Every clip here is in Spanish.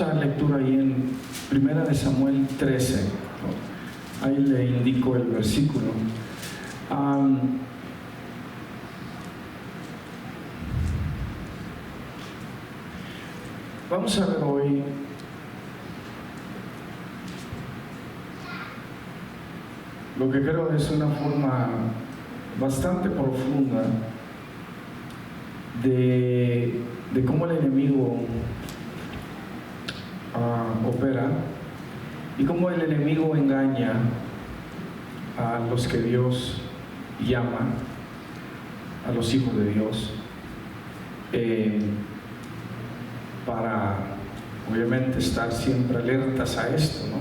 Vamos a dar lectura ahí en 1 Samuel 13. Ahí le indico el versículo. Vamos a ver hoy lo que creo es una forma bastante profunda de cómo el enemigo opera y cómo el enemigo engaña a los que Dios llama, a los hijos de Dios, para obviamente estar siempre alertas a esto, ¿no?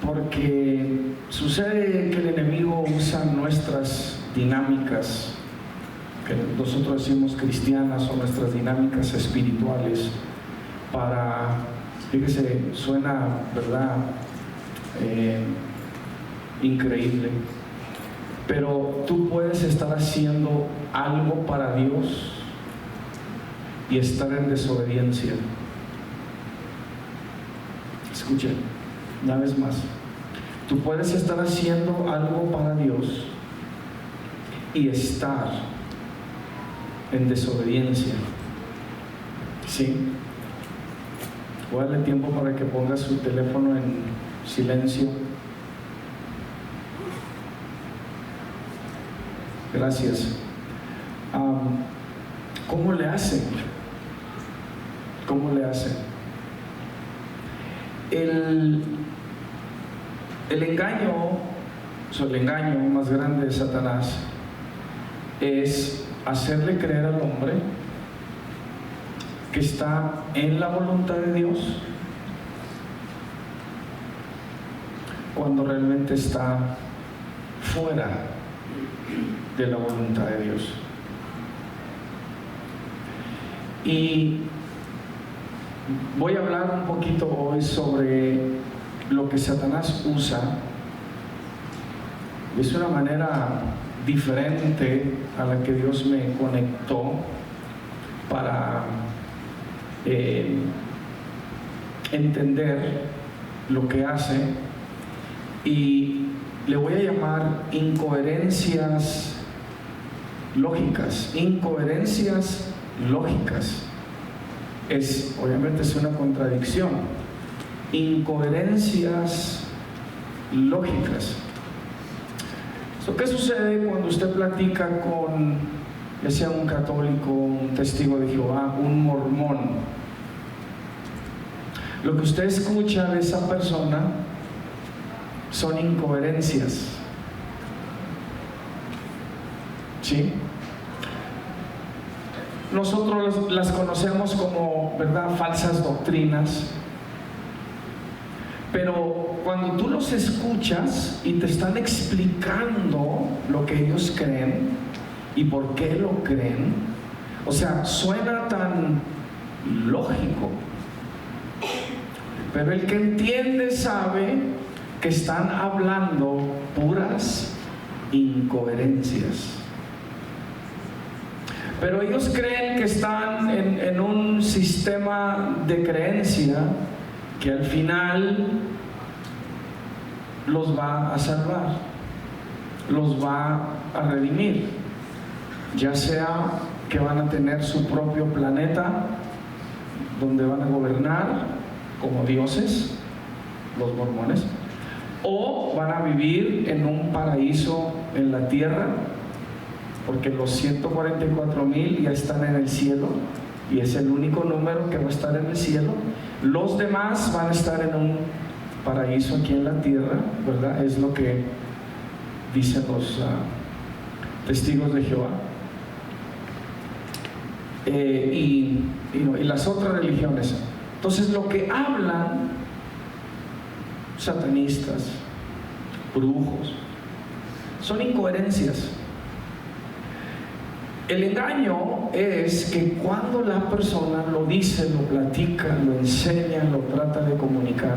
Porque sucede que el enemigo usa nuestras dinámicas, que nosotros decimos cristianas, o nuestras dinámicas espirituales, para, fíjese, suena, ¿verdad?, increíble, pero tú puedes estar haciendo algo para Dios y estar en desobediencia. Escuchen, una vez más, tú puedes estar haciendo algo para Dios y estar en desobediencia. ¿Sí? Voy a darle tiempo para que ponga su teléfono en silencio. Gracias. ¿Cómo le hacen? ¿Cómo le hacen? El engaño, o sea, el engaño más grande de Satanás es hacerle creer al hombre que está en la voluntad de Dios cuando realmente está fuera de la voluntad de Dios. Y voy a hablar un poquito hoy sobre lo que Satanás usa. Es una manera diferente a la que Dios me conectó para entender lo que hace, y le voy a llamar incoherencias lógicas. Incoherencias lógicas. Obviamente es una contradicción. Incoherencias lógicas. ¿Qué sucede cuando usted platica con, ya sea un católico, un testigo de Jehová, un mormón? Lo que usted escucha de esa persona son incoherencias. ¿Sí? Nosotros las conocemos como, ¿verdad?, falsas doctrinas. Pero cuando tú los escuchas y te están explicando lo que ellos creen y por qué lo creen, o sea, suena tan lógico. Pero el que entiende sabe que están hablando puras incoherencias. Pero ellos creen que están en un sistema de creencia que al final los va a salvar, los va a redimir, ya sea que van a tener su propio planeta donde van a gobernar como dioses, los mormones, o van a vivir en un paraíso en la tierra, porque los 144,000 ya están en el cielo y es el único número que va a estar en el cielo. Los demás van a estar en un paraíso aquí en la tierra, ¿verdad? Es lo que dicen los testigos de Jehová. Y las otras religiones. Entonces, lo que hablan satanistas, brujos, son incoherencias. El engaño es que cuando la persona lo dice, lo platica, lo enseña, lo trata de comunicar,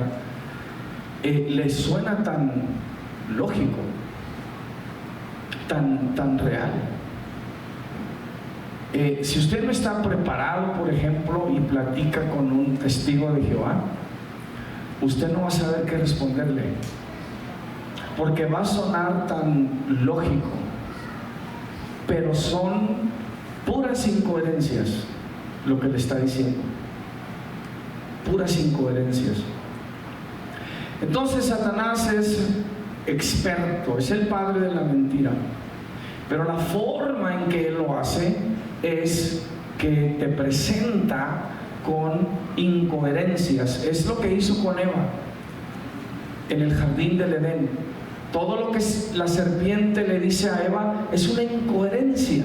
le suena tan lógico, tan real. Si usted no está preparado, por ejemplo, y platica con un testigo de Jehová, usted no va a saber qué responderle, porque va a sonar tan lógico, pero son puras incoherencias lo que le está diciendo, puras incoherencias. Entonces Satanás es experto, es el padre de la mentira, pero la forma en que él lo hace es que te presenta con incoherencias. Es lo que hizo con Eva en el jardín del Edén. Todo lo que la serpiente le dice a Eva es una incoherencia.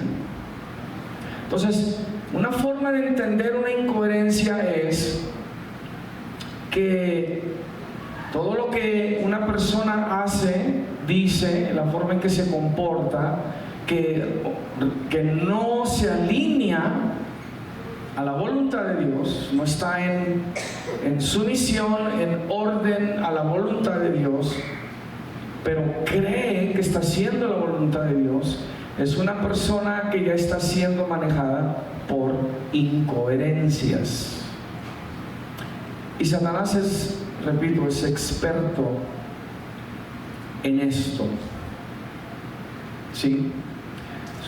Entonces, una forma de entender una incoherencia es que todo lo que una persona hace, dice, la forma en que se comporta, que no se alinea a la voluntad de Dios, no está en sumisión, en orden a la voluntad de Dios, pero cree que está haciendo la voluntad de Dios, es una persona que ya está siendo manejada por incoherencias. Y Satanás es, repito, es experto en esto. ¿Sí?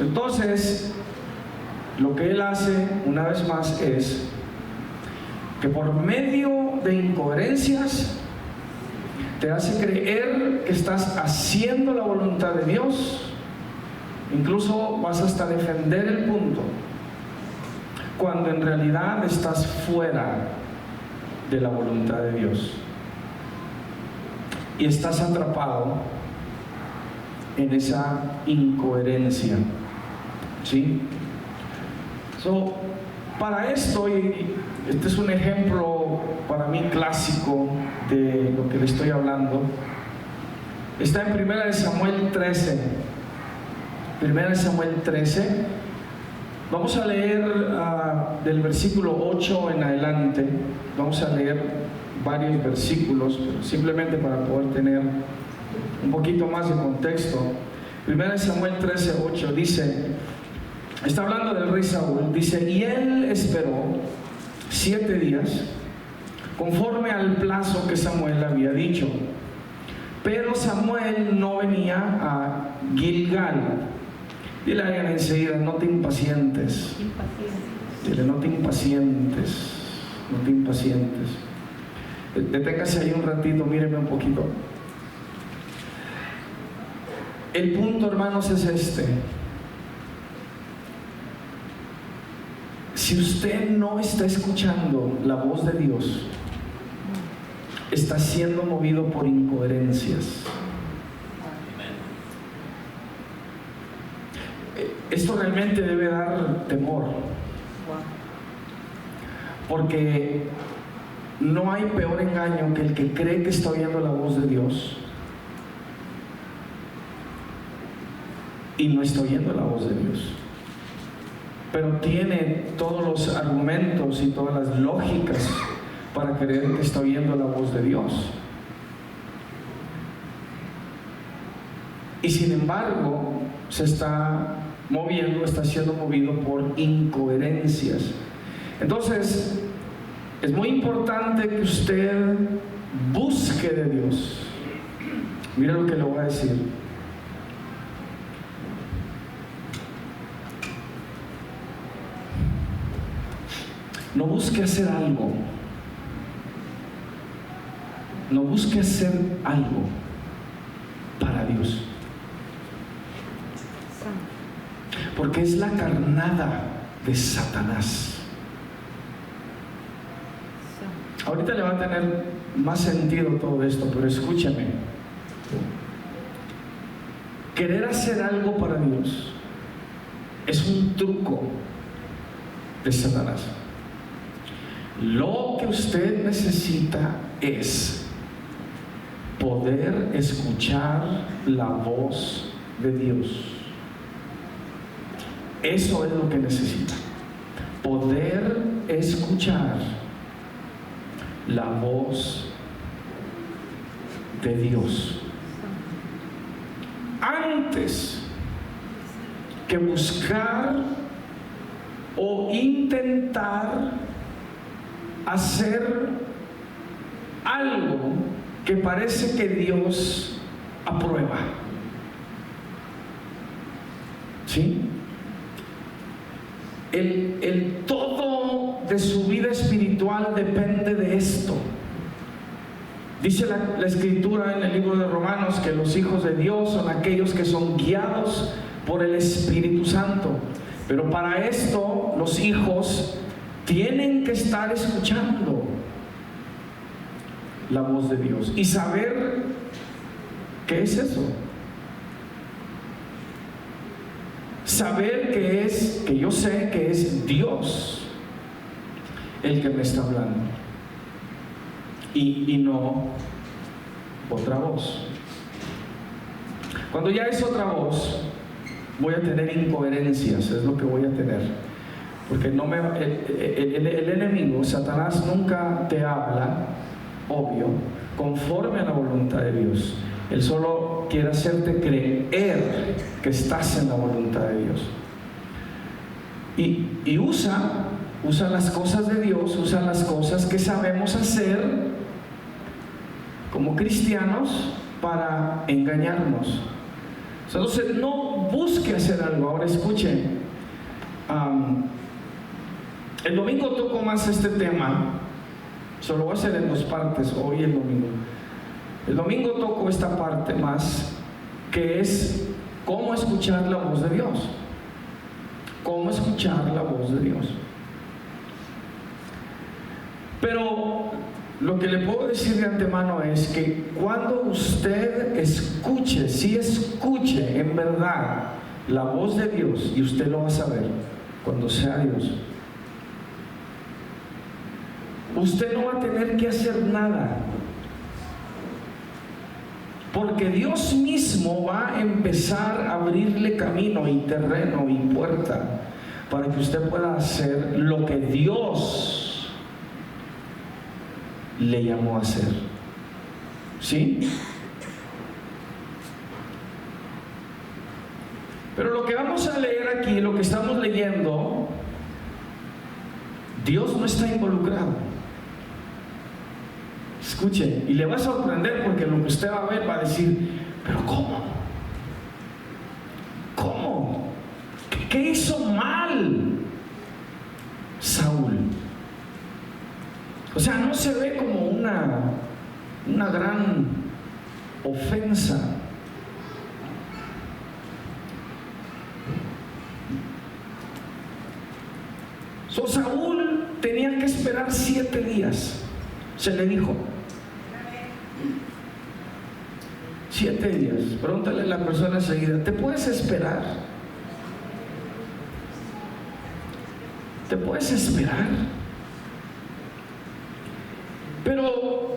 Entonces, lo que él hace, una vez más, es que por medio de incoherencias te hace creer que estás haciendo la voluntad de Dios. Incluso vas hasta defender el punto, cuando en realidad estás fuera de la voluntad de Dios y estás atrapado en esa incoherencia. ¿Sí? Para esto, y este es un ejemplo para mí clásico de lo que le estoy hablando, está en 1 Samuel 13. 1 Samuel 13. Vamos a leer del versículo 8 en adelante. Vamos a leer varios versículos, pero simplemente para poder tener un poquito más de contexto. 1 Samuel 13, 8 dice, está hablando del rey Saúl, dice, y él esperó 7 días, conforme al plazo que Samuel había dicho. Pero Samuel no venía a Gilgal. Dile a alguien enseguida, no te impacientes. Dile, no te impacientes. No te impacientes. Deténgase ahí un ratito, míreme un poquito. El punto, hermanos, es este. Si usted no está escuchando la voz de Dios, está siendo movido por incoherencias. Esto realmente debe dar temor, porque no hay peor engaño que el que cree que está oyendo la voz de Dios y no está oyendo la voz de Dios, pero tiene todos los argumentos y todas las lógicas para creer que está oyendo la voz de Dios. Y sin embargo, se está moviendo, está siendo movido por incoherencias. Entonces, es muy importante que usted busque de Dios. Mira lo que le voy a decir. No busque hacer algo. No busque hacer algo para Dios, porque es la carnada de Satanás. Ahorita le va a tener más sentido todo esto, pero escúchame. Querer hacer algo para Dios es un truco de Satanás. Lo que usted necesita es poder escuchar la voz de Dios. Eso es lo que necesita. Poder escuchar la voz de Dios. Antes que buscar o intentar hacer algo que parece que Dios aprueba. ¿Sí? El todo de su vida espiritual depende de esto. Dice la Escritura en el libro de Romanos que los hijos de Dios son aquellos que son guiados por el Espíritu Santo. Pero para esto los hijos tienen que estar escuchando la voz de Dios y saber qué es eso. Saber que yo sé que es Dios el que me está hablando y no otra voz. Cuando ya es otra voz, voy a tener incoherencias, es lo que voy a tener, porque el enemigo, Satanás, nunca te habla, obvio, conforme a la voluntad de Dios. Él solo quiere hacerte creer que estás en la voluntad de Dios. Y usa las cosas de Dios, usa las cosas que sabemos hacer como cristianos para engañarnos. Entonces no busque hacer algo. Ahora escuchen, el domingo toco más este tema, solo voy a hacer en 2 partes, hoy y el domingo. El domingo toco esta parte más, que es cómo escuchar la voz de Dios. Cómo escuchar la voz de Dios. Pero lo que le puedo decir de antemano es que cuando usted escuche, si escuche en verdad la voz de Dios, y usted lo va a saber cuando sea Dios, usted no va a tener que hacer nada, porque Dios mismo va a empezar a abrirle camino y terreno y puerta para que usted pueda hacer lo que Dios le llamó a hacer. ¿Sí? Pero lo que vamos a leer aquí, lo que estamos leyendo, Dios no está involucrado. Escuche, y le va a sorprender, porque lo que usted va a ver va a decir, pero ¿cómo? ¿Cómo? ¿Qué hizo mal Saúl? O sea, no se ve como una gran ofensa. Saúl tenía que esperar 7 días. Se le dijo 7 días. Pregúntale a la persona enseguida, ¿te puedes esperar? ¿Te puedes esperar? Pero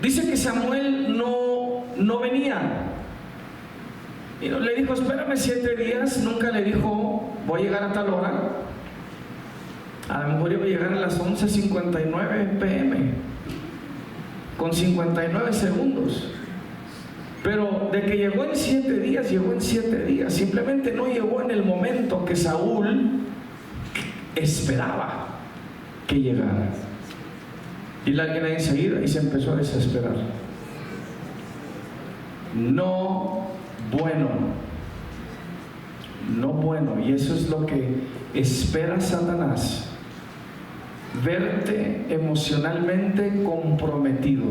dice que Samuel no venía. Y le dijo, espérame 7 días. Nunca le dijo, voy a llegar a tal hora. A lo mejor iba a llegar a las 11:59 p.m. con 59 segundos. Pero de que llegó en 7 días, llegó en 7 días. Simplemente no llegó en el momento que Saúl esperaba que llegara. Y la alguien ahí enseguida y se empezó a desesperar. No bueno. No bueno. Y eso es lo que espera Satanás. Verte emocionalmente comprometido.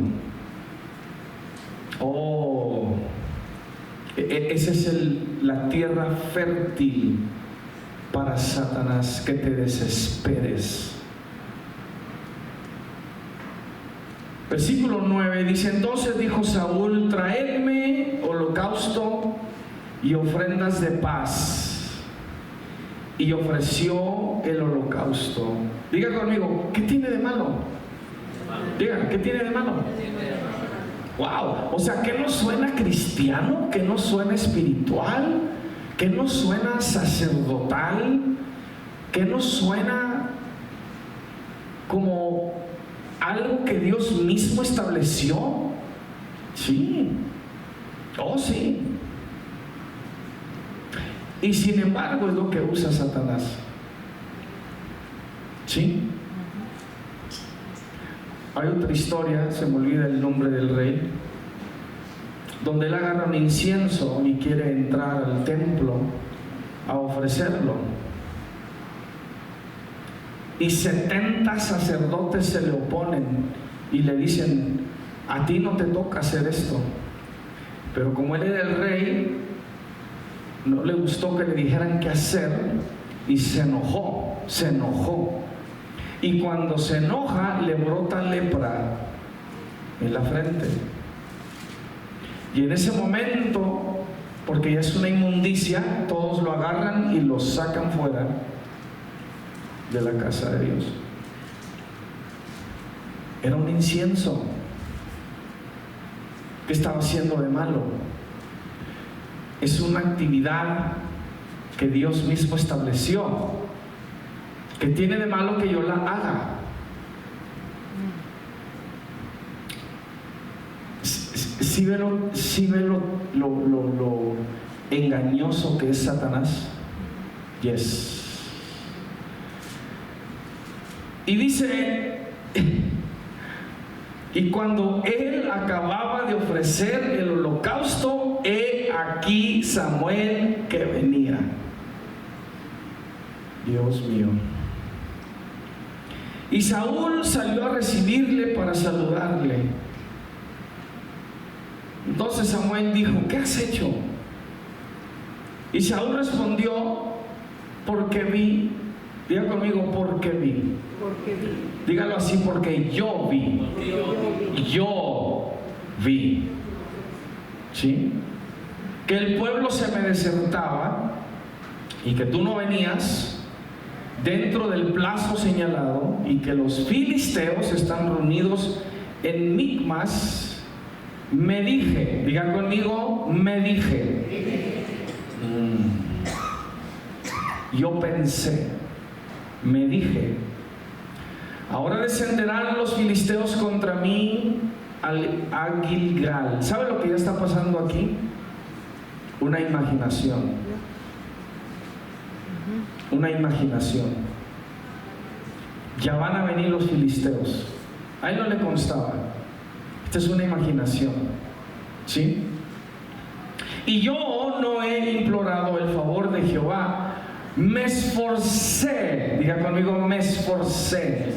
Oh, esa es la tierra fértil para Satanás, que te desesperes. Versículo 9 dice, entonces dijo Saúl, traedme holocausto y ofrendas de paz. Y ofreció el holocausto. Diga conmigo, ¿qué tiene de malo? Diga, ¿qué tiene de malo? Wow, o sea, ¿que no suena cristiano? ¿Que no suena espiritual? ¿Que no suena sacerdotal? ¿Que no suena como algo que Dios mismo estableció? Sí, oh sí. Y sin embargo es lo que usa Satanás. ¿Sí? Hay otra historia, se me olvida el nombre del rey, donde él agarra un incienso y quiere entrar al templo a ofrecerlo. Y 70 sacerdotes se le oponen y le dicen: a ti no te toca hacer esto. Pero como él era el rey, no le gustó que le dijeran qué hacer y se enojó. Y cuando se enoja, le brota lepra en la frente. Y en ese momento, porque ya es una inmundicia, todos lo agarran y lo sacan fuera de la casa de Dios. Era un incienso. ¿Qué estaba haciendo de malo? Es una actividad que Dios mismo estableció. ¿Qué tiene de malo que yo la haga? ¿Sí ve lo engañoso que es Satanás? Yes. Y dice: y cuando él acababa de ofrecer el holocausto, he aquí Samuel que venía. Dios mío. Y Saúl salió a recibirle para saludarle. Entonces Samuel dijo: ¿qué has hecho? Y Saúl respondió: porque vi. Diga conmigo: porque vi. Porque vi. Dígalo así: porque yo vi. Yo vi. ¿Sí? Que el pueblo se me desertaba y que tú no venías dentro del plazo señalado, y que los filisteos están reunidos en Micmas. Me dije, diga conmigo: me dije. Yo pensé, me dije: ahora descenderán los filisteos contra mí a Gilgal. ¿Sabe lo que ya está pasando aquí? Una imaginación. Una imaginación. Ya van a venir los filisteos. A él no le constaba. Esta es una imaginación. ¿Sí? Y yo no he implorado el favor de Jehová. Me esforcé. Diga conmigo: me esforcé.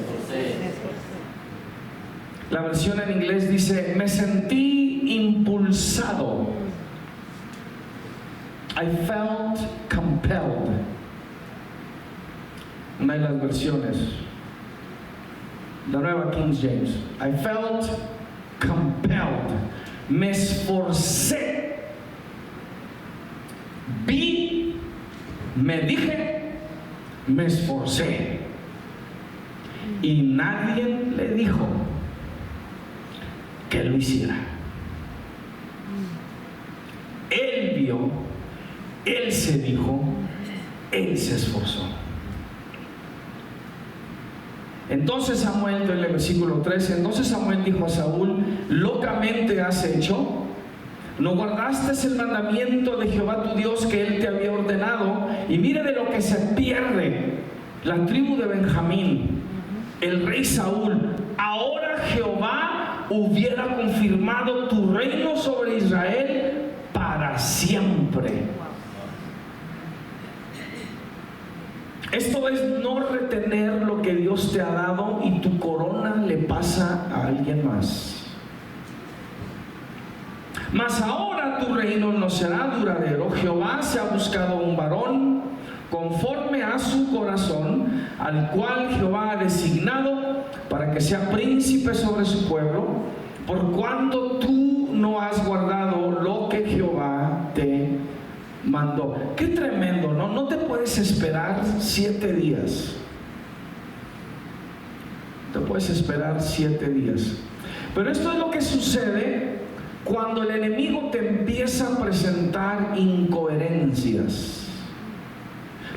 La versión en inglés dice: me sentí impulsado. I felt compelled. Una de las versiones, la nueva King James. I felt compelled. Me esforcé. Vi, me dije, me esforcé. Y nadie le dijo que lo hiciera. Él vio, él se dijo, él se esforzó. Entonces Samuel, en el versículo 13, entonces Samuel dijo a Saúl: locamente has hecho, no guardaste el mandamiento de Jehová tu Dios que él te había ordenado, y mire de lo que se pierde la tribu de Benjamín, el rey Saúl. Ahora Jehová hubiera confirmado tu reino sobre Israel para siempre. Esto es no retener lo que Dios te ha dado y tu corona le pasa a alguien más. Mas ahora tu reino no será duradero. Jehová se ha buscado un varón conforme a su corazón, al cual Jehová ha designado para que sea príncipe sobre su pueblo, por cuanto tú no has guardado lo que Jehová te mandó. Qué tremendo, ¿no? No te puedes esperar 7 días. Te puedes esperar 7 días. Pero esto es lo que sucede cuando el enemigo te empieza a presentar incoherencias.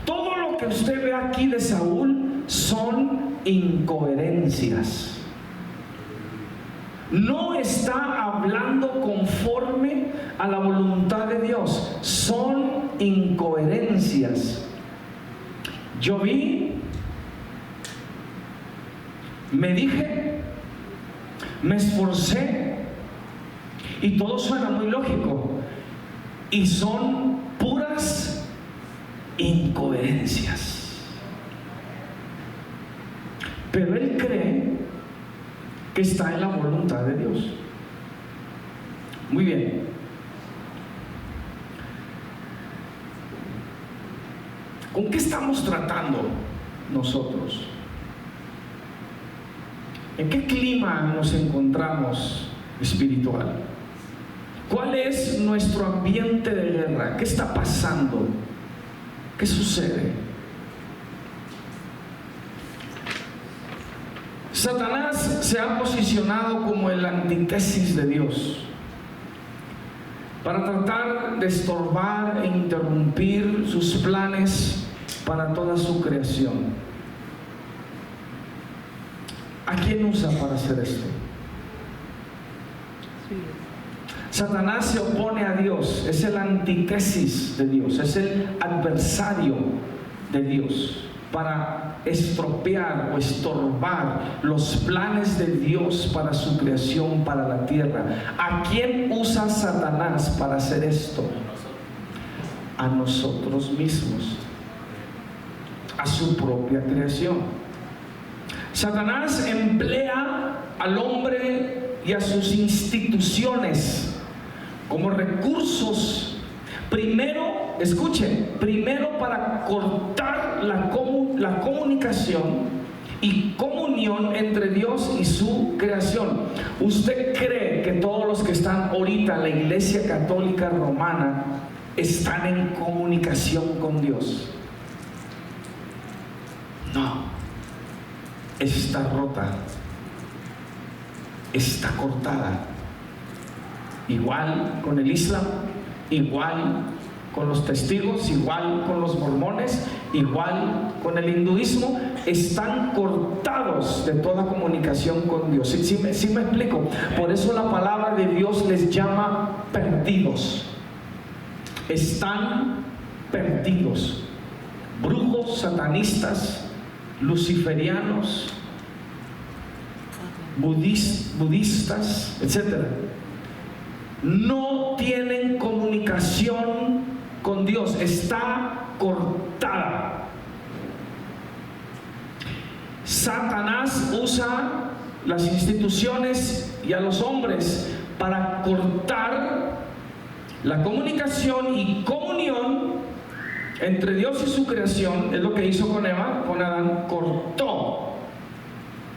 Todo lo que usted ve aquí de Saúl son incoherencias. No está hablando conforme a la voluntad de Dios. Son incoherencias. Yo vi, me dije, me esforcé, y todo suena muy lógico, y son puras incoherencias. Pero él cree que está en la voluntad de Dios. Muy bien. ¿Con qué estamos tratando nosotros? ¿En qué clima nos encontramos espiritual? ¿Cuál es nuestro ambiente de guerra? ¿Qué está pasando? ¿Qué sucede? Satanás se ha posicionado como el antítesis de Dios para tratar de estorbar e interrumpir sus planes para toda su creación. ¿A quién usa para hacer esto? Satanás se opone a Dios, es el antítesis de Dios, es el adversario de Dios, para estropear o estorbar los planes de Dios para su creación, para la tierra. ¿A quién usa Satanás para hacer esto? A nosotros mismos, a su propia creación. Satanás emplea al hombre y a sus instituciones como recursos, primero, escuchen, primero para cortar la comunicación y comunión entre Dios y su creación. ¿Usted cree que todos los que están ahorita en la Iglesia Católica Romana están en comunicación con Dios? No, está rota, está cortada. Igual con el Islam, igual con los testigos, igual con los mormones, igual con el hinduismo, están cortados de toda comunicación con Dios. ¿Sí me explico? Por eso la palabra de Dios les llama perdidos. Están perdidos. Brujos, satanistas, luciferianos, budistas, etc. No tienen comunicación con Dios, está cortada. Satanás usa las instituciones y a los hombres para cortar la comunicación y comunión entre Dios y su creación. Es lo que hizo con Eva, con Adán, cortó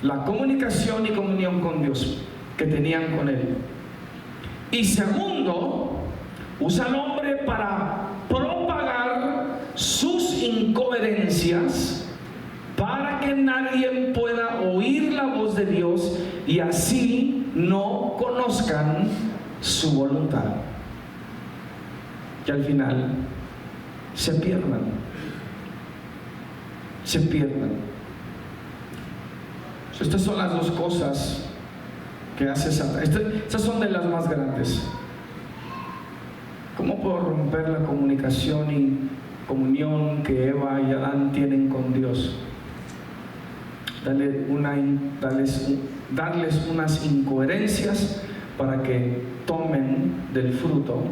la comunicación y comunión con Dios que tenían con él. Y segundo, usa al hombre para propagar sus incoherencias para que nadie pueda oír la voz de Dios y así no conozcan su voluntad. Y al final se pierdan. Se pierdan. Estas son las dos cosas que hace Satanás. Estas son de las más grandes. ¿Cómo puedo romper la comunicación y comunión que Eva y Adán tienen con Dios? Darles unas incoherencias para que tomen del fruto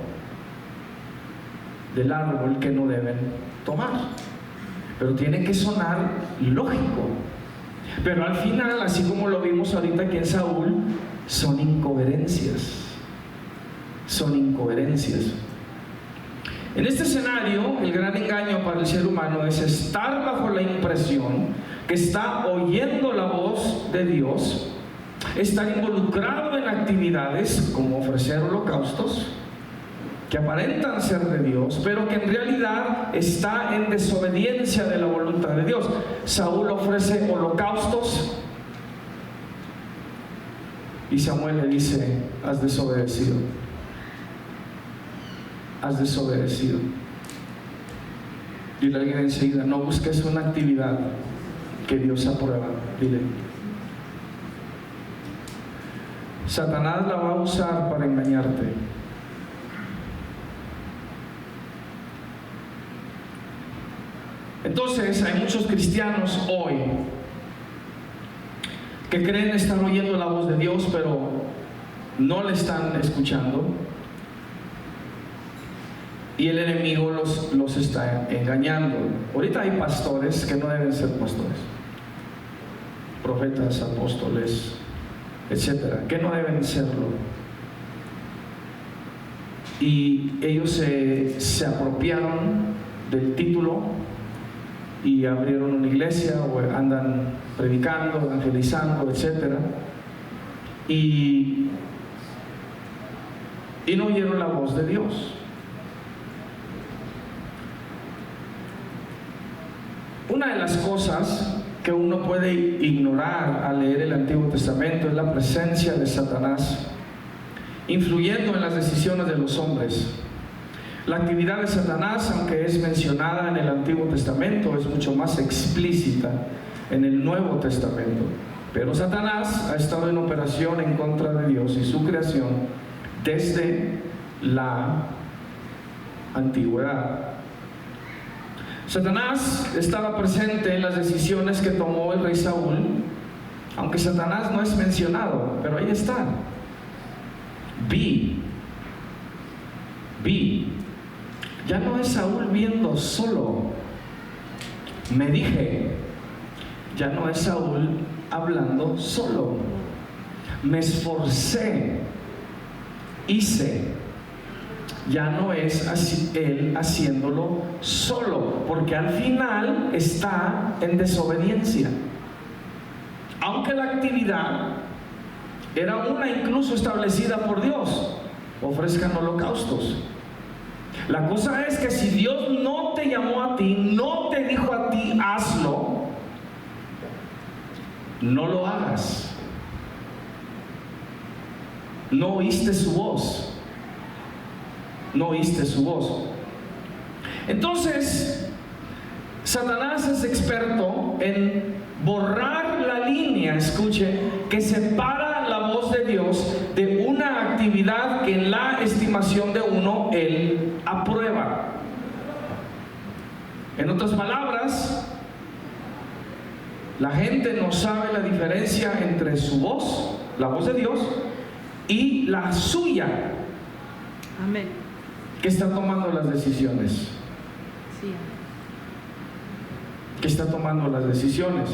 del árbol que no deben tomar. Pero tiene que sonar lógico. Pero al final, así como lo vimos ahorita aquí en Saúl, son incoherencias. Son incoherencias. En este escenario, el gran engaño para el ser humano es estar bajo la impresión que está oyendo la voz de Dios, estar involucrado en actividades como ofrecer holocaustos, que aparentan ser de Dios, pero que en realidad está en desobediencia de la voluntad de Dios. Saúl ofrece holocaustos y Samuel le dice: has desobedecido. Has desobedecido. Dile a alguien enseguida: no busques una actividad que Dios aprueba. Dile. Satanás la va a usar para engañarte. Entonces hay muchos cristianos hoy que creen estar oyendo la voz de Dios, pero no le están escuchando, y el enemigo los está engañando. Ahorita hay pastores que no deben ser pastores, profetas, apóstoles, etcétera, que no deben serlo, y ellos se apropiaron del título y abrieron una iglesia o andan predicando, evangelizando, etcétera, y no oyeron la voz de Dios. Una de las cosas que uno puede ignorar al leer el Antiguo Testamento es la presencia de Satanás influyendo en las decisiones de los hombres. La actividad de Satanás, aunque es mencionada en el Antiguo Testamento, es mucho más explícita en el Nuevo Testamento. Pero Satanás ha estado en operación en contra de Dios y su creación desde la antigüedad. Satanás estaba presente en las decisiones que tomó el rey Saúl, aunque Satanás no es mencionado, pero ahí está. Vi, ya no es Saúl viendo solo. Me dije, ya no es Saúl hablando solo. Me esforcé, hice, ya no es así, él haciéndolo solo, porque al final está en desobediencia. Aunque la actividad era una incluso establecida por Dios: ofrezcan holocaustos. La cosa es que si Dios no te llamó a ti, no te dijo a ti hazlo, no lo hagas. No oíste su voz. No oíste su voz. Entonces, Satanás es experto en borrar la línea, escuche, que separa la voz de Dios de una actividad que en la estimación de uno él aprueba. En otras palabras, la gente no sabe la diferencia entre su voz, la voz de Dios, y la suya. Amén. Que está tomando las decisiones. Sí. Que está tomando las decisiones.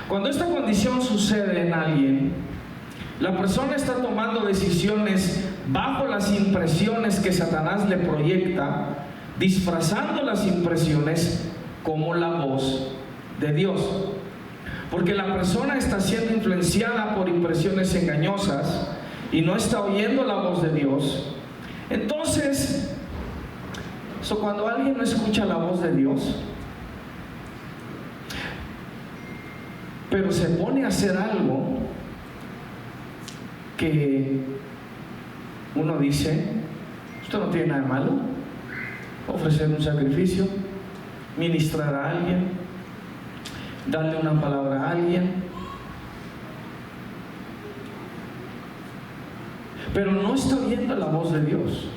Cuando esta condición sucede en alguien, la persona está tomando decisiones bajo las impresiones que Satanás le proyecta, disfrazando las impresiones como la voz de Dios. Porque la persona está siendo influenciada por impresiones engañosas y no está oyendo la voz de Dios. Entonces, cuando alguien no escucha la voz de Dios, pero se pone a hacer algo que uno dice, esto no tiene nada de malo, ofrecer un sacrificio, ministrar a alguien, darle una palabra a alguien, pero no está oyendo la voz de Dios.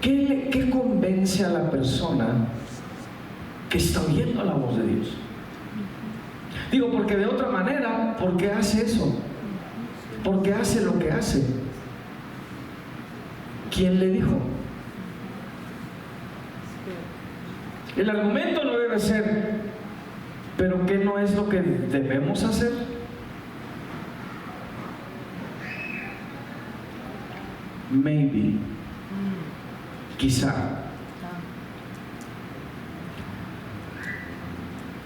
¿Qué convence a la persona que está oyendo la voz de Dios? Digo, porque de otra manera, ¿por qué hace eso? ¿Por qué hace lo que hace? ¿Quién le dijo? El argumento no debe ser, ¿pero qué no es lo que debemos hacer? Maybe, quizá.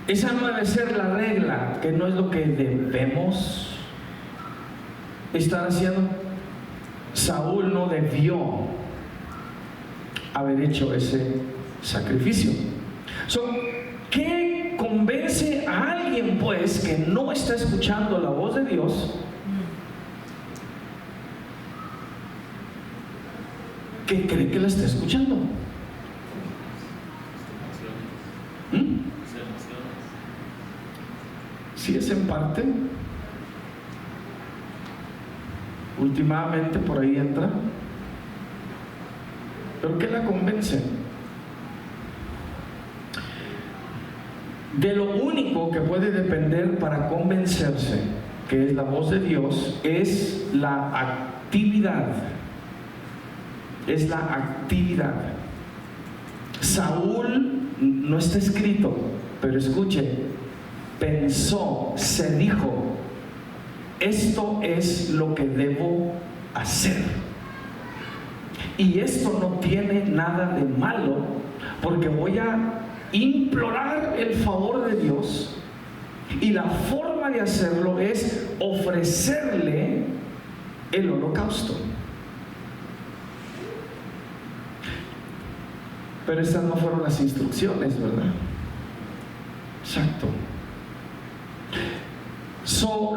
Esa no debe ser la regla, que no es lo que debemos estar haciendo. Saúl no debió haber hecho ese sacrificio. ¿Qué convence a alguien pues que no está escuchando la voz de Dios? Que cree que la está escuchando. Sí, es en parte. Últimamente por ahí entra. ¿Pero qué la convence? De lo único que puede depender para convencerse que es la voz de Dios es la actividad. Es la actividad. Saúl, no está escrito, pero escuche, pensó, se dijo, esto es lo que debo hacer. Y esto no tiene nada de malo, porque voy a implorar el favor de Dios, y la forma de hacerlo es ofrecerle el holocausto. Pero estas no fueron las instrucciones, ¿verdad? Exacto.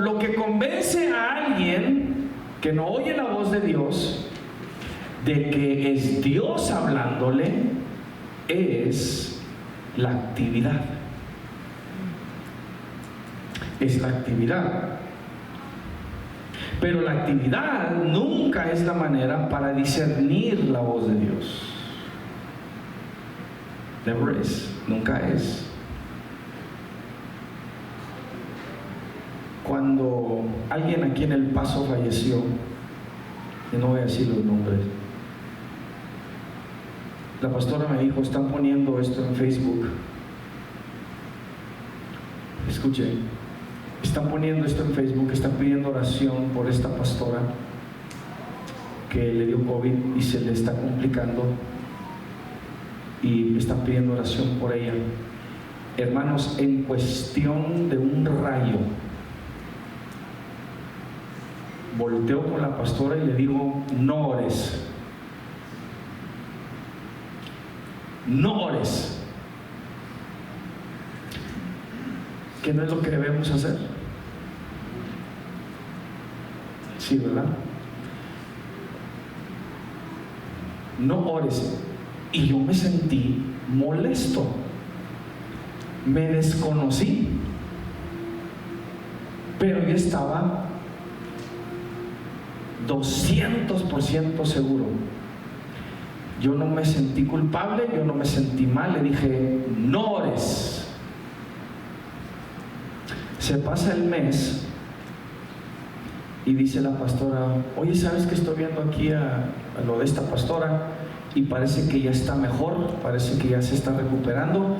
Lo que convence a alguien que no oye la voz de Dios de que es Dios hablándole es la actividad. Es la actividad. Pero la actividad nunca es la manera para discernir la voz de Dios. Never is, nunca es. Cuando alguien aquí en El Paso falleció, y no voy a decir los nombres, la pastora me dijo, están poniendo esto en Facebook. Escuche, están poniendo esto en Facebook, están pidiendo oración por esta pastora que le dio COVID y se le está complicando, y están pidiendo oración por ella. Hermanos, en cuestión de un rayo, volteó con la pastora y le dijo, no ores, no ores. ¿Qué no es lo que debemos hacer? Sí, ¿verdad? No ores. Y yo me sentí molesto, me desconocí, pero yo estaba 200% seguro. Yo no me sentí culpable, yo no me sentí mal, le dije, no ores. Se pasa el mes y dice la pastora, oye, ¿sabes que estoy viendo aquí a lo de esta pastora? Y parece que ya está mejor, parece que ya se está recuperando.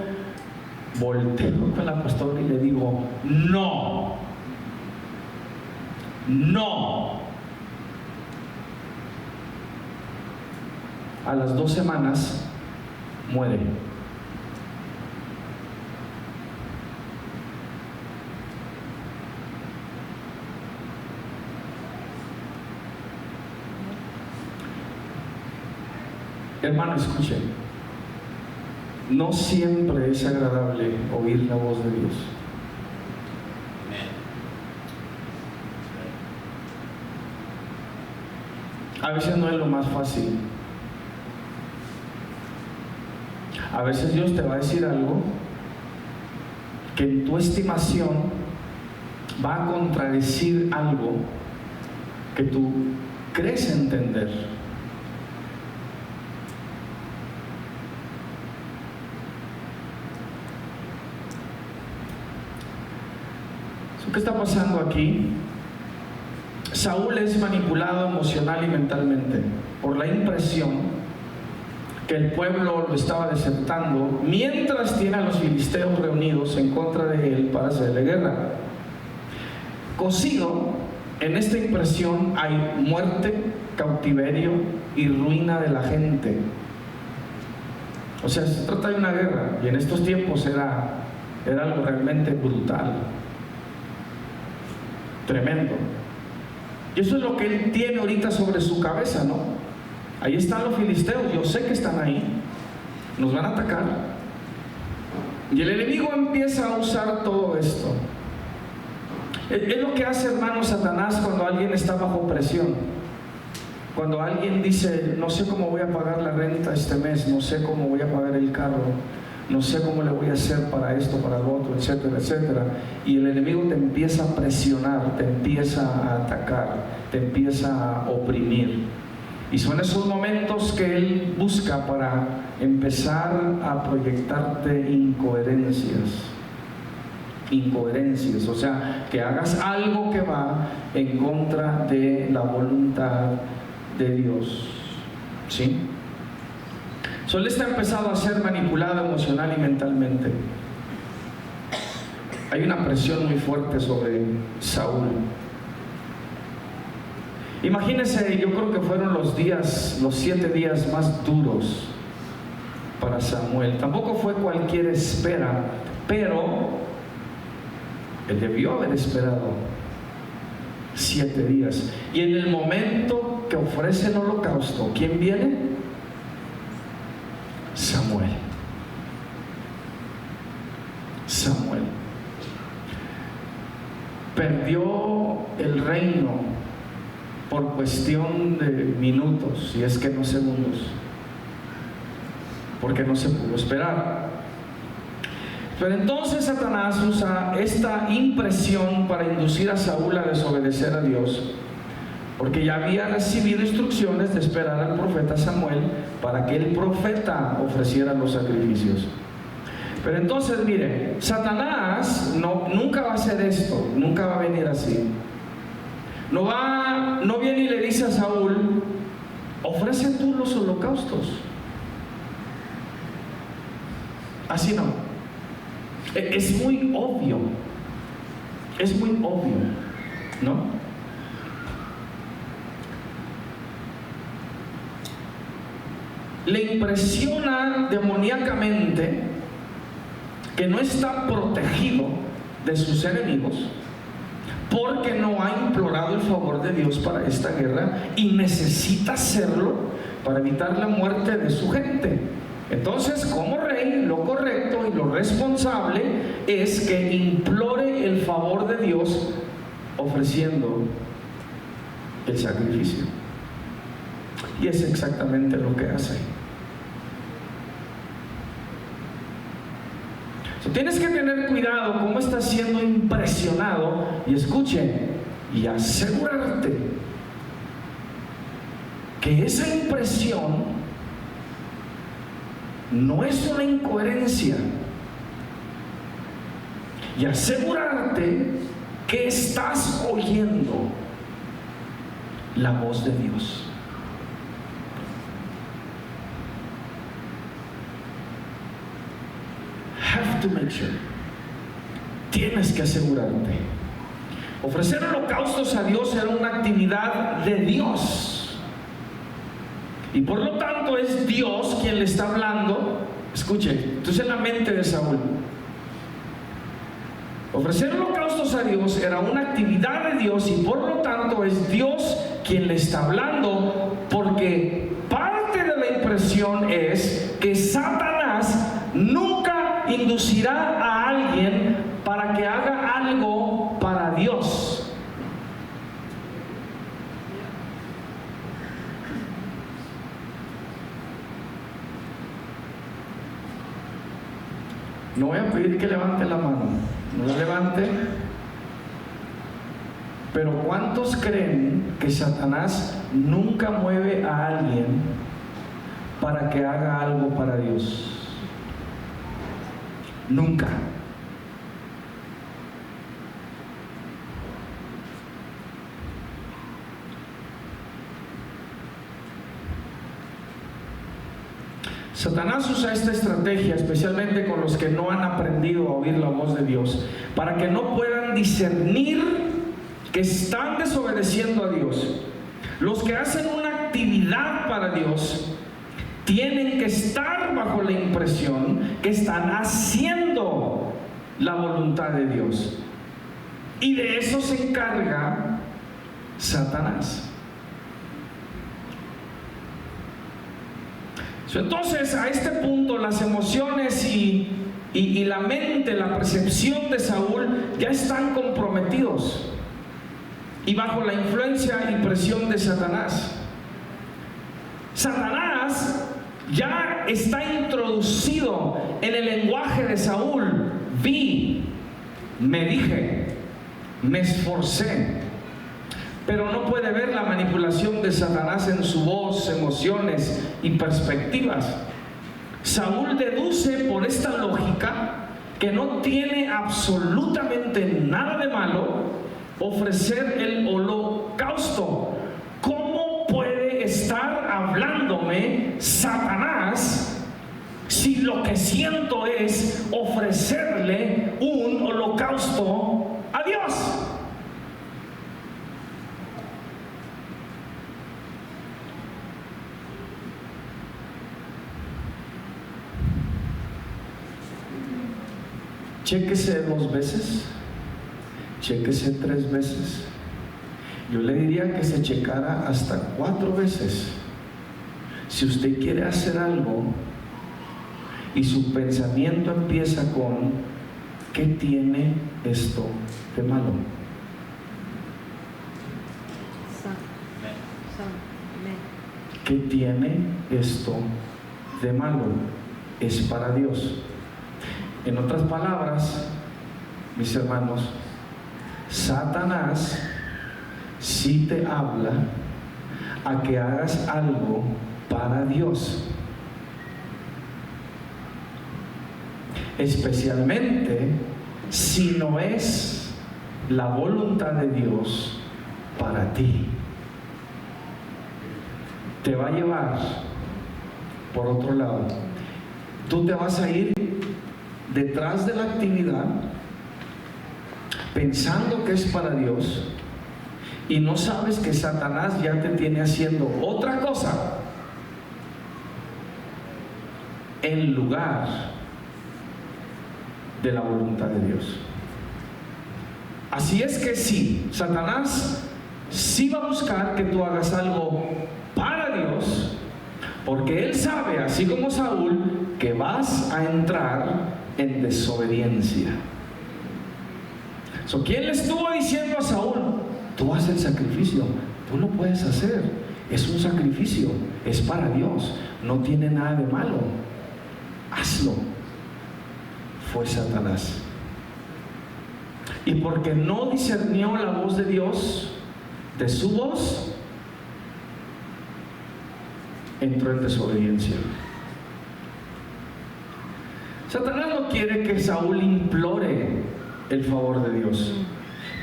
Volteo con la pastora y le digo, no, no. A las 2 semanas muere. Hermano, escuche, no siempre es agradable oír la voz de Dios. A veces no es lo más fácil. A veces Dios te va a decir algo que en tu estimación va a contradecir algo que tú crees entender. ¿Qué está pasando aquí? Saúl es manipulado emocional y mentalmente por la impresión que el pueblo lo estaba desertando, mientras tiene a los filisteos reunidos en contra de él para hacerle guerra. Cosido en esta impresión hay muerte, cautiverio y ruina de la gente. O sea, se trata de una guerra, y en estos tiempos era algo realmente brutal, tremendo. Y eso es lo que él tiene ahorita sobre su cabeza, ¿no? Ahí están los filisteos, yo sé que están ahí, nos van a atacar. Y el enemigo empieza a usar todo esto. Es lo que hace, hermano, Satanás cuando alguien está bajo presión. Cuando alguien dice, no sé cómo voy a pagar la renta este mes, no sé cómo voy a pagar el carro, no sé cómo le voy a hacer para esto, para lo otro, etcétera, etcétera. Y el enemigo te empieza a presionar, te empieza a atacar, te empieza a oprimir. Y son esos momentos que él busca para empezar a proyectarte incoherencias. incoherencias, o sea, que hagas algo que va en contra de la voluntad de Dios. ¿Sí? Él está empezado a ser manipulado emocional y mentalmente. Hay una presión muy fuerte sobre Saúl. Imagínense, yo creo que fueron los 7 días más duros para Samuel. Tampoco fue cualquier espera, pero él debió haber esperado 7 días. Y en el momento que ofrece el holocausto, ¿quién viene? Samuel. Samuel perdió el reino por cuestión de minutos, si es que no segundos, porque no se pudo esperar. Pero entonces Satanás usa esta impresión para inducir a Saúl a desobedecer a Dios, porque ya había recibido instrucciones de esperar al profeta Samuel para que el profeta ofreciera los sacrificios. Pero entonces, mire, Satanás nunca va a hacer esto, nunca va a venir así. No viene y le dice a Saúl: ofrece tú los holocaustos. Así no. Es muy obvio. Es muy obvio, ¿no? Le impresiona demoníacamente que no está protegido de sus enemigos, porque no ha implorado el favor de Dios para esta guerra y necesita hacerlo para evitar la muerte de su gente. Entonces, como rey, lo correcto y lo responsable es que implore el favor de Dios ofreciendo el sacrificio. Y es exactamente lo que hace. Tienes que tener cuidado cómo estás siendo impresionado, y escuche, y asegurarte que esa impresión no es una incoherencia, y asegurarte que estás oyendo la voz de Dios. Have to make sure. Tienes que asegurarte. Ofrecer holocaustos a Dios era una actividad de Dios, y por lo tanto es Dios quien le está hablando. Escuche, entonces en la mente de Saúl, ofrecer holocaustos a Dios era una actividad de Dios, y por lo tanto es Dios quien le está hablando, porque parte de la impresión es que Satanás nunca inducirá a alguien para que haga algo para Dios. No voy a pedir que levante la mano, no la levante, pero ¿cuántos creen que Satanás nunca mueve a alguien para que haga algo para Dios? Nunca. Satanás usa esta estrategia especialmente con los que no han aprendido a oír la voz de Dios, para que no puedan discernir que están desobedeciendo a Dios. Los que hacen una actividad para Dios tienen que estar bajo la impresión que están haciendo la voluntad de Dios, y de eso se encarga Satanás. Entonces, a este punto, las emociones y la mente, la percepción de Saúl ya están comprometidos y bajo la influencia y presión de Satanás. Satanás ya está introducido en el lenguaje de Saúl. Vi, me dije, me esforcé. Pero no puede ver la manipulación de Satanás en su voz, emociones y perspectivas. Saúl deduce por esta lógica que no tiene absolutamente nada de malo ofrecer el holocausto. ¿Cómo puede estar hablándome Satanás si lo que siento es ofrecerle un holocausto a Dios? Chéquese 2 veces, chéquese 3 veces. Yo le diría que se checara hasta 4 veces. Si usted quiere hacer algo y su pensamiento empieza con ¿qué tiene esto de malo? ¿Qué tiene esto de malo? Es para Dios. En otras palabras, mis hermanos, Satanás sí te habla a que hagas algo para Dios, especialmente si no es la voluntad de Dios para ti. Te va a llevar por otro lado. Tú te vas a ir detrás de la actividad pensando que es para Dios y no sabes que Satanás ya te tiene haciendo otra cosa en lugar de la voluntad de Dios. Así es que sí, Satanás sí va a buscar que tú hagas algo para Dios, porque él sabe, así como Saúl, que vas a entrar en desobediencia. ¿Quién le estuvo diciendo a Saúl? Tú haces el sacrificio, tú lo puedes hacer, es un sacrificio, es para Dios, no tiene nada de malo, hazlo. Fue Satanás. Y porque no discernió la voz de Dios de su voz, entró en desobediencia. Satanás no quiere que Saúl implore el favor de Dios,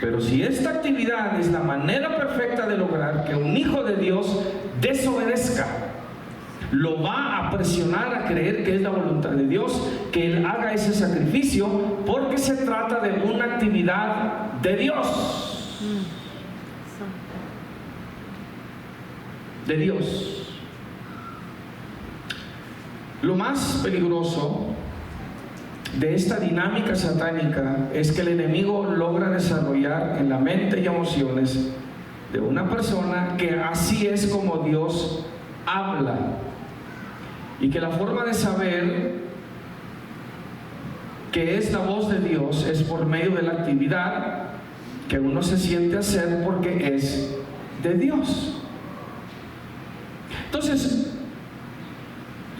pero si esta actividad es la manera perfecta de lograr que un hijo de Dios desobedezca, lo va a presionar a creer que es la voluntad de Dios que él haga ese sacrificio, porque se trata de una actividad de Dios. De Dios. Lo más peligroso de esta dinámica satánica es que el enemigo logra desarrollar en la mente y emociones de una persona que así es como Dios habla, y que la forma de saber que es la voz de Dios es por medio de la actividad que uno se siente hacer porque es de Dios. Entonces,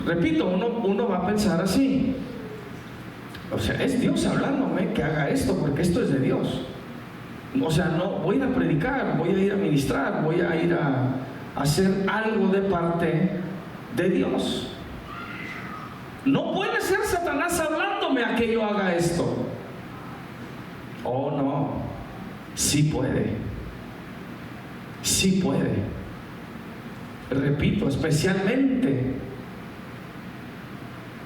repito, uno va a pensar así: o sea, es Dios hablándome que haga esto porque esto es de Dios. O sea, no voy a ir a predicar, voy a ir a ministrar, voy a ir a hacer algo de parte de Dios. No puede ser Satanás hablándome a que yo haga esto. Oh, no, sí puede. Sí puede. Repito, especialmente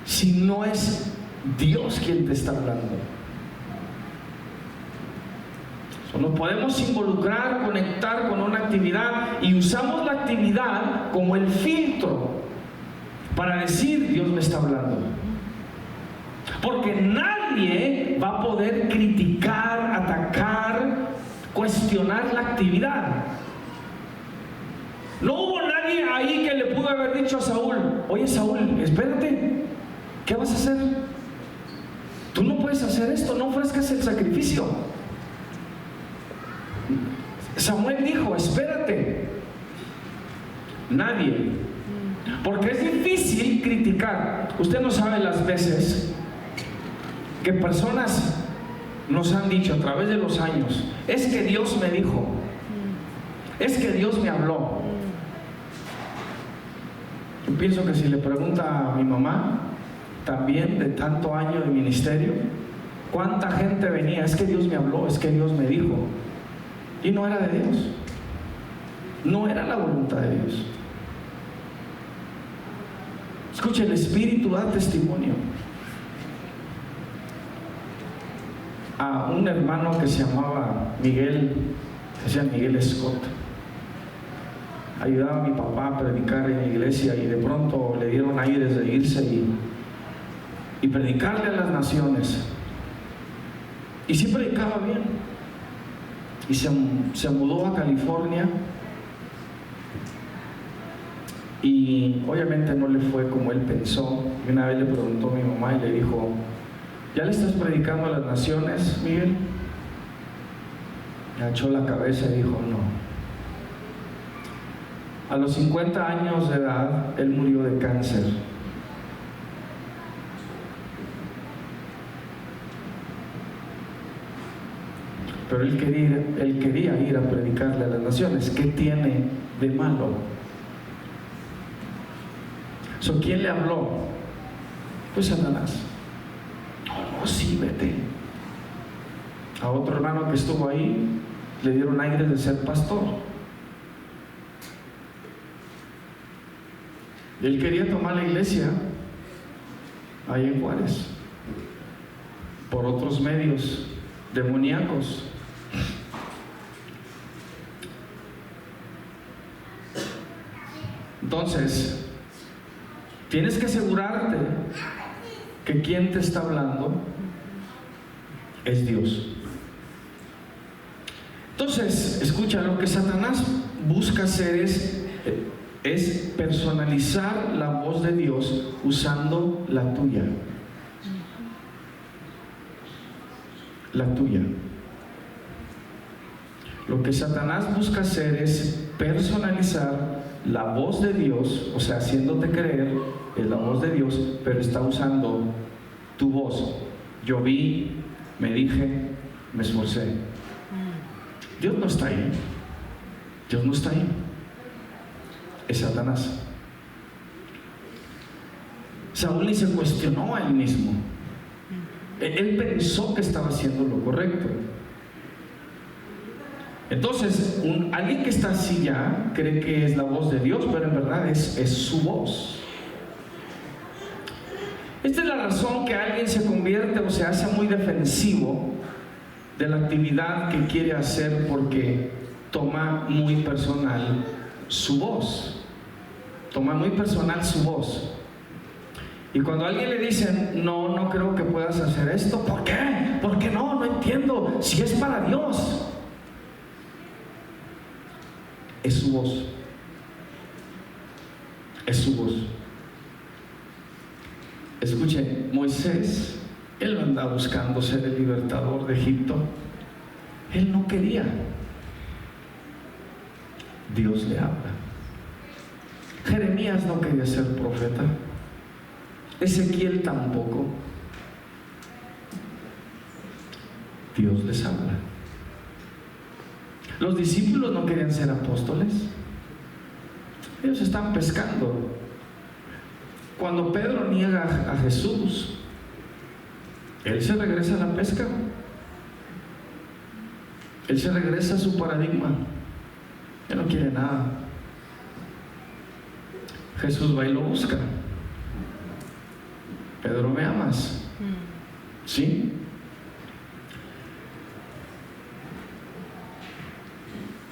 si no es Dios quien te está hablando. Nos podemos involucrar, conectar con una actividad y usamos la actividad como el filtro para decir: Dios me está hablando. Porque nadie va a poder criticar, atacar, cuestionar la actividad. No hubo nadie ahí que le pudo haber dicho a Saúl: oye, Saúl, espérate, ¿qué vas a hacer? Tú no puedes hacer esto, no ofrezcas el sacrificio. Samuel dijo: espérate. Nadie. Porque es difícil criticar. Usted no sabe las veces que personas nos han dicho a través de los años: es que Dios me dijo, es que Dios me habló. Yo pienso que si le pregunta a mi mamá, también de tanto año de ministerio, ¿Cuánta gente venía? Es que Dios me habló, es que Dios me dijo. Y no era de Dios. No era la voluntad de Dios. Escuche, el Espíritu da testimonio. A un hermano que se llamaba Miguel, que se llama Miguel Scott, ayudaba a mi papá a predicar en la iglesia, y de pronto le dieron aires de irse y predicarle a las naciones. Y sí predicaba bien. Y se mudó a California. Y obviamente no le fue como él pensó. Y una vez le preguntó a mi mamá y le dijo: ¿ya le estás predicando a las naciones, Miguel? Le echó la cabeza y dijo: no. A los 50 años de edad, él murió de cáncer. Pero él quería ir a predicarle a las naciones. ¿Qué tiene de malo? ¿Quién le habló? Pues Satanás. No, sí, vete. A otro hermano que estuvo ahí le dieron aire de ser pastor. Él quería tomar la iglesia ahí en Juárez por otros medios demoníacos. Entonces, tienes que asegurarte que quien te está hablando es Dios. Entonces, escucha, lo que Satanás busca hacer es personalizar la voz de Dios usando la tuya. La tuya. Lo que Satanás busca hacer es personalizar la voz de Dios, o sea, haciéndote creer es la voz de Dios, pero está usando tu voz. Yo vi, me dije, me esforcé. Dios no está ahí. Dios no está ahí. Es Satanás. Saúl ni se cuestionó a él mismo. Él pensó que estaba haciendo lo correcto. Entonces, alguien que está así ya cree que es la voz de Dios, pero en verdad es su voz. Esta es la razón que alguien se convierte o se hace muy defensivo de la actividad que quiere hacer, porque toma muy personal su voz. Toma muy personal su voz. Y cuando a alguien le dicen: no creo que puedas hacer esto. ¿Por qué? Porque no entiendo. Si es para Dios. Es su voz. Es su voz. Escuche, Moisés, él no andaba buscando ser el libertador de Egipto. Él no quería. Dios le habla. Jeremías no quería ser profeta. Ezequiel tampoco. Dios les habla. Los discípulos no querían ser apóstoles. Ellos están pescando. Cuando Pedro niega a Jesús, él se regresa a la pesca. Él se regresa a su paradigma. Él no quiere nada. Jesús va y lo busca. Pedro, ¿me amas? ¿Sí?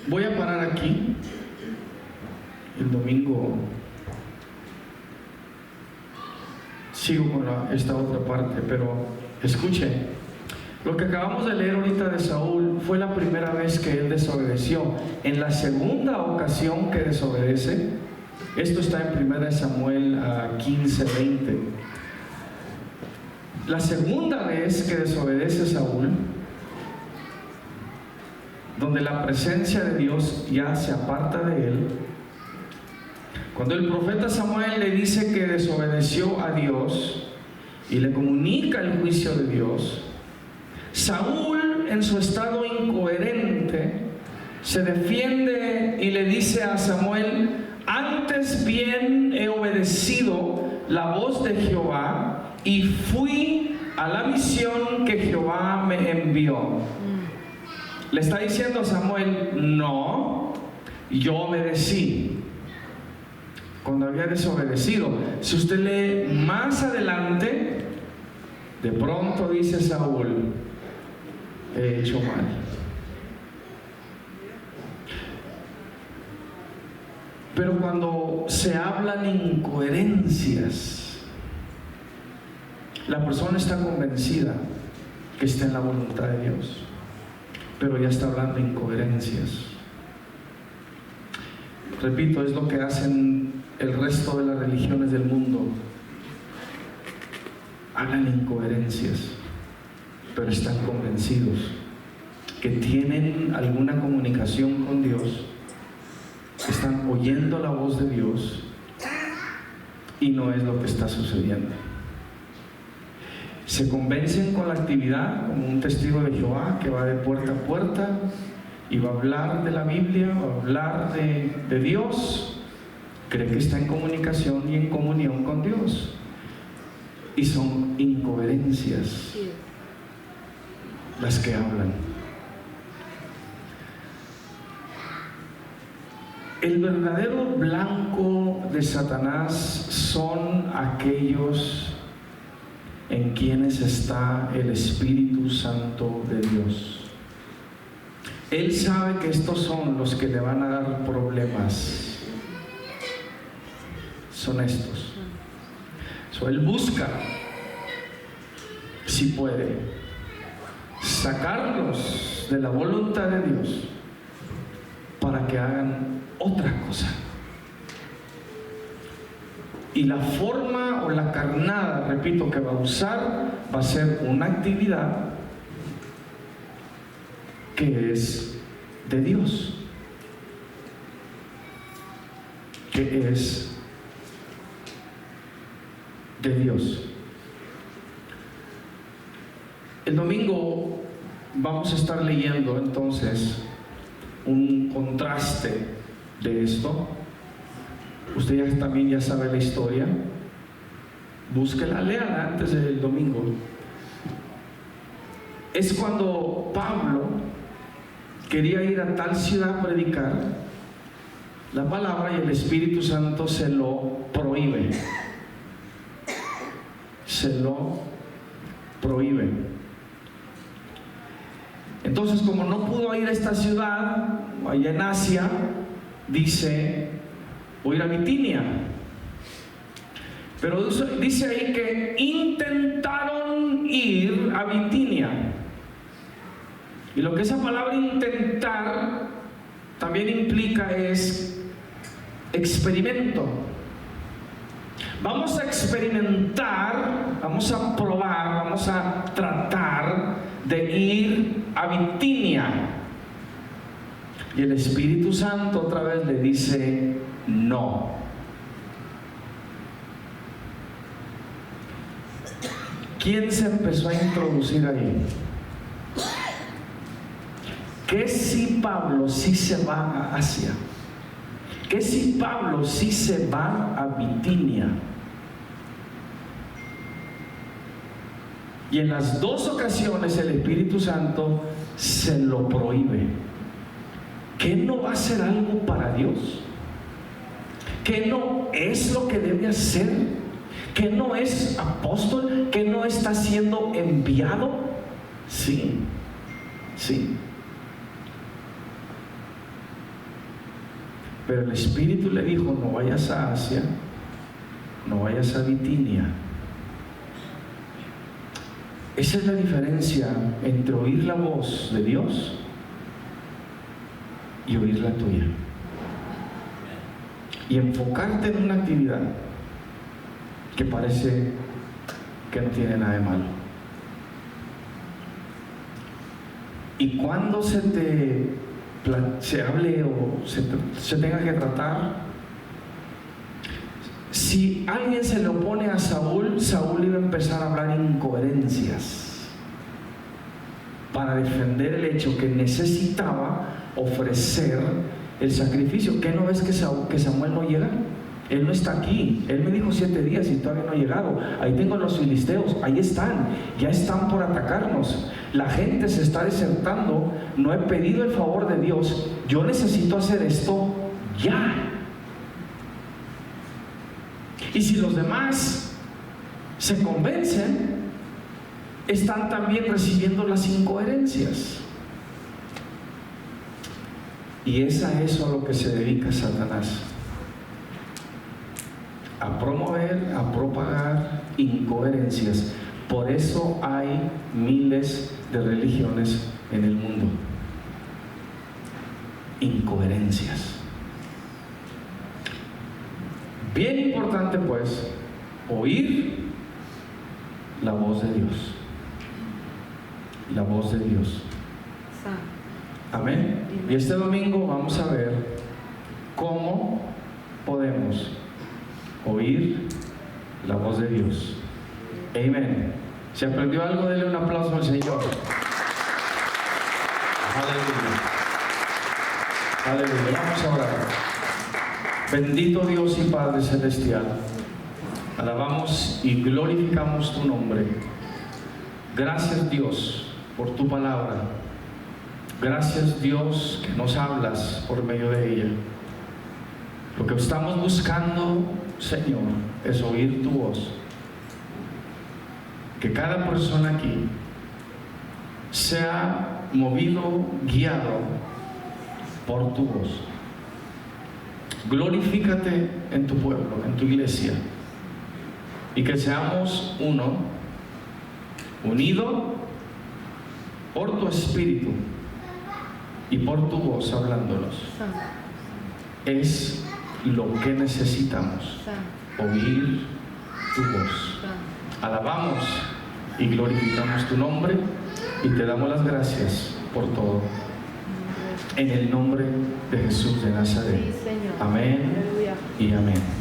Voy a parar aquí. El domingo sigo con esta otra parte, pero escuche, lo que acabamos de leer ahorita de Saúl fue la primera vez que él desobedeció. En la segunda ocasión que desobedece, esto está en 1 Samuel 15:20. La segunda vez que desobedece Saúl, donde la presencia de Dios ya se aparta de él, cuando el profeta Samuel le dice que desobedeció a Dios y le comunica el juicio de Dios, Saúl, en su estado incoherente, se defiende y le dice a Samuel: antes bien he obedecido la voz de Jehová y fui a la visión que Jehová me envió. Le está diciendo a Samuel, no, yo obedecí cuando había desobedecido. Si usted lee más adelante, de pronto dice Saúl, he hecho mal. Pero cuando se hablan incoherencias, la persona está convencida que está en la voluntad de Dios, pero ya está hablando incoherencias. Repito, es lo que hacen el resto de las religiones del mundo. Hablan incoherencias, pero están convencidos que tienen alguna comunicación con Dios, están oyendo la voz de Dios, y no es lo que está sucediendo. Se convencen con la actividad, como un testigo de Jehová que va de puerta a puerta y va a hablar de la Biblia, va a hablar de Dios, cree que está en comunicación y en comunión con Dios, y son incoherencias las que hablan. El verdadero blanco de Satanás son aquellos en quienes está el Espíritu Santo de Dios. Él sabe que estos son los que le van a dar problemas. Son estos. Él busca, si puede, sacarlos de la voluntad de Dios para que hagan otra cosa. Y la forma o la carnada, repito, que va a usar va a ser una actividad que es de Dios, que es de Dios. El domingo vamos a estar leyendo entonces un contraste de esto. Usted también ya sabe la historia. Búsquela, léala antes del domingo. Es cuando Pablo quería ir a tal ciudad a predicar la palabra y el Espíritu Santo se lo prohíbe. Se lo prohíbe. Entonces, como no pudo ir a esta ciudad, allá en Asia, dice, voy a ir a Bitinia. Pero dice ahí que intentaron ir a Bitinia. Y lo que esa palabra intentar también implica es experimento. Vamos a experimentar, vamos a probar, vamos a tratar de ir a Bitinia. Y el Espíritu Santo otra vez le dice no. ¿Quién se empezó a introducir ahí? ¿Qué si Pablo sí se va a Asia? ¿Qué si Pablo sí se va a Bitinia? Y en las dos ocasiones el Espíritu Santo se lo prohíbe. ¿Qué no va a hacer algo para Dios? ¿Qué no es lo que debe hacer? ¿Qué no es apóstol? ¿Qué no está siendo enviado? Sí, sí. Pero el Espíritu le dijo, no vayas a Asia, no vayas a Bitinia. Esa es la diferencia entre oír la voz de Dios y oír la tuya. Y enfocarte en una actividad que parece que no tiene nada de malo. Y cuando se hable o se tenga que tratar, si alguien se le opone a Saúl, Saúl iba a empezar a hablar incoherencias para defender el hecho que necesitaba ofrecer el sacrificio. ¿Qué no ves que Samuel no llega? Él no está aquí. Él me dijo 7 días y todavía no ha llegado. Ahí tengo a los filisteos, ahí están, ya están por atacarnos. La gente se está desertando. No he pedido el favor de Dios. Yo necesito hacer esto ya. Y si los demás se convencen, están también recibiendo las incoherencias. Y es a eso a lo que se dedica Satanás: a promover, a propagar incoherencias. Por eso hay miles de religiones en el mundo. Incoherencias. Bien importante pues oír la voz de Dios. La voz de Dios. Amén. Y este domingo vamos a ver cómo podemos oír la voz de Dios. Amén. Si aprendió algo, denle un aplauso al Señor. Aleluya. Aleluya. Vamos a orar. Bendito Dios y Padre Celestial, alabamos y glorificamos tu nombre. Gracias, Dios, por tu palabra. Gracias, Dios, que nos hablas por medio de ella. Lo que estamos buscando, Señor, es oír tu voz. Que cada persona aquí sea movido, guiado por tu voz. Glorifícate en tu pueblo, en tu iglesia, y que seamos uno, unido por tu espíritu y por tu voz hablándonos. Es lo que necesitamos, oír tu voz. Alabamos y glorificamos tu nombre y te damos las gracias por todo. En el nombre de Jesús de Nazaret. Amén y amén.